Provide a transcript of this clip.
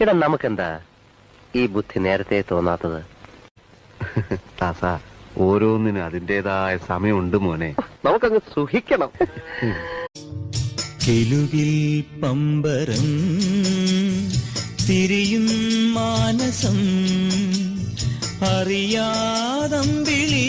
ഇടാ നമുക്കെന്താ ഈ ബുദ്ധി നേരത്തെ തോന്നാത്തത്? ദാസ, ഓരോന്നിനും അതിന്റേതായ സമയമുണ്ട് മോനെ. നമുക്കങ്ങ് സുഖിക്കണം. കിലുകിൽ പമ്പരം തിരിയും മാനസം അറിയാതമ്പിളി